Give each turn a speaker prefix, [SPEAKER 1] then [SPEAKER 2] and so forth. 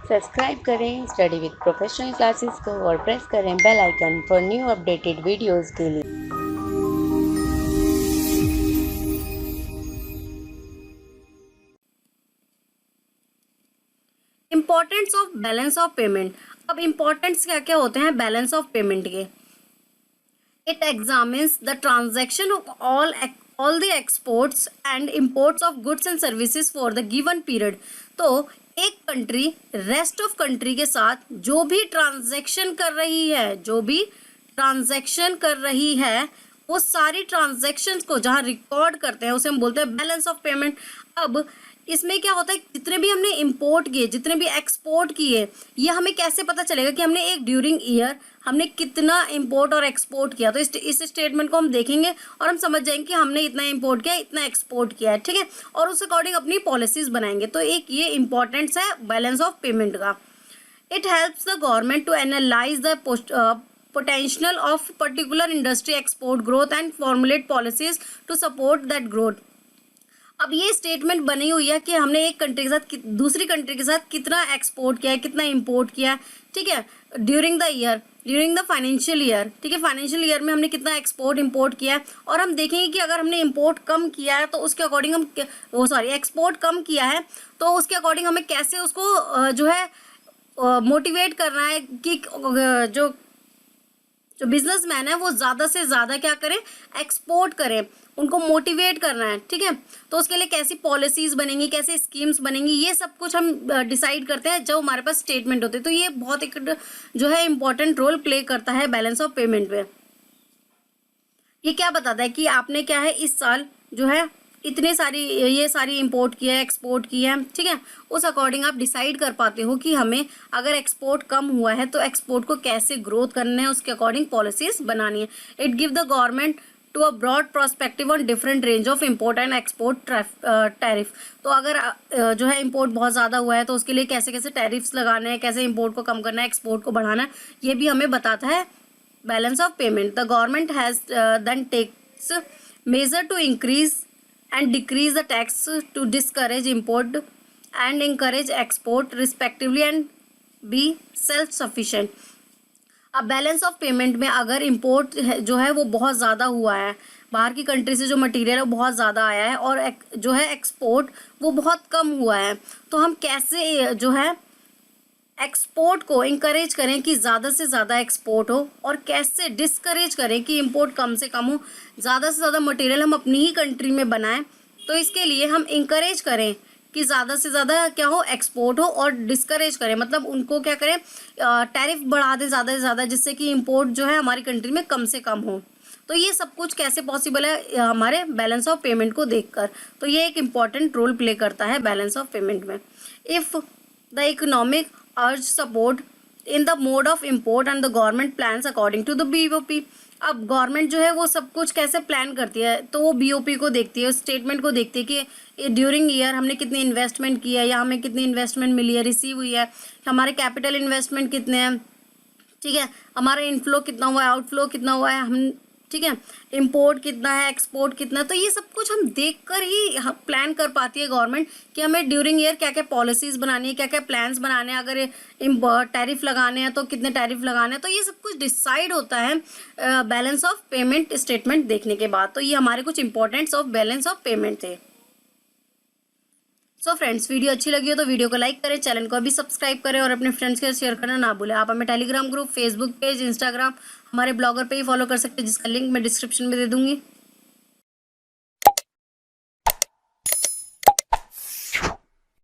[SPEAKER 1] Subscribe करें study with professional classes को और प्रेस करें bell icon for new updated videos के लिए।
[SPEAKER 2] Importance of balance of payment. अब इम्पोर्टेंट्स क्या क्या होते हैं बैलेंस ऑफ पेमेंट के? It examines the transaction of all the exports and imports of goods and services for the given period. तो एक कंट्री रेस्ट ऑफ कंट्री के साथ जो भी ट्रांजैक्शन कर रही है वो सारी ट्रांजैक्शंस को जहाँ रिकॉर्ड करते हैं उसे हम बोलते हैं बैलेंस ऑफ पेमेंट। अब इसमें क्या होता है, जितने भी हमने इंपोर्ट किए, जितने भी एक्सपोर्ट किए, ये हमें कैसे पता चलेगा कि हमने एक ड्यूरिंग ईयर हमने कितना इंपोर्ट और एक्सपोर्ट किया। तो इस स्टेटमेंट को हम देखेंगे और हम समझ जाएंगे कि हमने इतना इंपोर्ट किया, इतना एक्सपोर्ट किया है, ठीक है, और उस अकॉर्डिंग अपनी पॉलिसीज बनाएंगे। तो एक ये इंपॉर्टेंस है बैलेंस ऑफ पेमेंट का। It helps the government to analyse द potential of particular industry export growth and formulate policies to support that growth। अब ये स्टेटमेंट बनी हुई है कि हमने एक कंट्री के साथ दूसरी कंट्री के साथ कितना एक्सपोर्ट किया है, कितना इंपोर्ट किया है, ठीक है, ड्यूरिंग द फाइनेंशियल ईयर, ठीक है, फाइनेंशियल ईयर में हमने कितना एक्सपोर्ट इंपोर्ट किया है। और हम देखेंगे कि अगर हमने इंपोर्ट कम किया है तो उसके अकॉर्डिंग हम एक्सपोर्ट कम किया है तो उसके अकॉर्डिंग हमें कैसे उसको जो है मोटिवेट करना है कि जो बिजनेसमैन है वो ज़्यादा से ज़्यादा क्या करें, एक्सपोर्ट करें, उनको मोटिवेट करना है, ठीक है। तो उसके लिए कैसी पॉलिसीज़ बनेंगी, कैसे स्कीम्स बनेंगी, ये सब कुछ हम डिसाइड करते हैं जब हमारे पास स्टेटमेंट होते हैं। तो ये बहुत एक जो है इम्पोर्टेंट रोल प्ले करता है बैलेंस ऑफ पेमेंट में। ये क्या बताता है कि आपने क्या है इस साल जो है इतने सारी इंपोर्ट किया है, एक्सपोर्ट किया है, ठीक है, उस अकॉर्डिंग आप डिसाइड कर पाते हो कि हमें अगर एक्सपोर्ट कम हुआ है तो एक्सपोर्ट को कैसे ग्रोथ करना है, उसके अकॉर्डिंग पॉलिसीज बनानी है। It give the government to a broad prospective on different range of import and export tariff. तो अगर जो है इम्पोर्ट बहुत ज़्यादा हुआ है तो उसके लिए कैसे कैसे टैरिफ्स लगाने हैं, कैसे इम्पोर्ट को कम करना है, एक्सपोर्ट को बढ़ाना है, ये भी हमें बताता है balance of payment. The government has then takes measure to increase and decrease the tax to discourage import and encourage export respectively and be self sufficient। अब बैलेंस ऑफ पेमेंट में अगर इम्पोर्ट जो है वो बहुत ज़्यादा हुआ है, बाहर की कंट्री से जो मटेरियल है वो बहुत ज़्यादा आया है, और जो है एक्सपोर्ट वो बहुत कम हुआ है, तो हम कैसे जो है एक्सपोर्ट को इंकरेज करें कि ज़्यादा से ज़्यादा एक्सपोर्ट हो, और कैसे डिस्करेज करें कि इंपोर्ट कम से कम हो, ज़्यादा से ज़्यादा मटेरियल हम अपनी ही कंट्री में बनाएं। तो इसके लिए हम इंकरेज करें कि ज़्यादा से ज़्यादा क्या हो, एक्सपोर्ट हो, और डिस्करेज करें मतलब उनको क्या करें, टैरिफ बढ़ा दें ज़्यादा से ज़्यादा, जिससे कि इंपोर्ट जो है हमारी कंट्री में कम से कम हो। तो ये सब कुछ कैसे पॉसिबल है हमारे बैलेंस ऑफ पेमेंट को देखकर। तो ये एक इम्पॉर्टेंट रोल प्ले करता है बैलेंस ऑफ पेमेंट में। If the economic urge support in the mode of import and the government plans according to the BOP। अब गवर्नमेंट जो है वो सब कुछ कैसे प्लान करती है, तो वो BOP को देखती है, स्टेटमेंट को देखती है कि ड्यूरिंग ईयर हमने कितनी इन्वेस्टमेंट की है, या हमें कितनी इन्वेस्टमेंट मिली है, रिसीव हुई है, हमारे कैपिटल इन्वेस्टमेंट कितने हैं, ठीक है, हमारा इनफ्लो कितना हुआ है, आउटफ्लो कितना हुआ है, हम ठीक है, इंपोर्ट कितना है, एक्सपोर्ट कितना है। तो ये सब कुछ हम देखकर ही प्लान कर पाती है गवर्नमेंट कि हमें ड्यूरिंग ईयर क्या क्या पॉलिसीज बनानी है, क्या क्या प्लान्स बनाने हैं, अगर टैरिफ लगाने हैं तो कितने टैरिफ लगाने हैं। तो ये सब कुछ डिसाइड होता है बैलेंस ऑफ पेमेंट स्टेटमेंट देखने के बाद। तो ये हमारे कुछ importants of balance of payment थे। सो फ्रेंड्स, वीडियो अच्छी लगी हो तो वीडियो को लाइक करें, चैनल को अभी सब्सक्राइब करें और अपने फ्रेंड्स के साथ शेयर करना ना भूलें। आप हमें Telegram group, Facebook page, Instagram, हमारे ब्लॉगर पे ही फॉलो कर सकते हैं, जिसका लिंक मैं डिस्क्रिप्शन में दे दूँगी।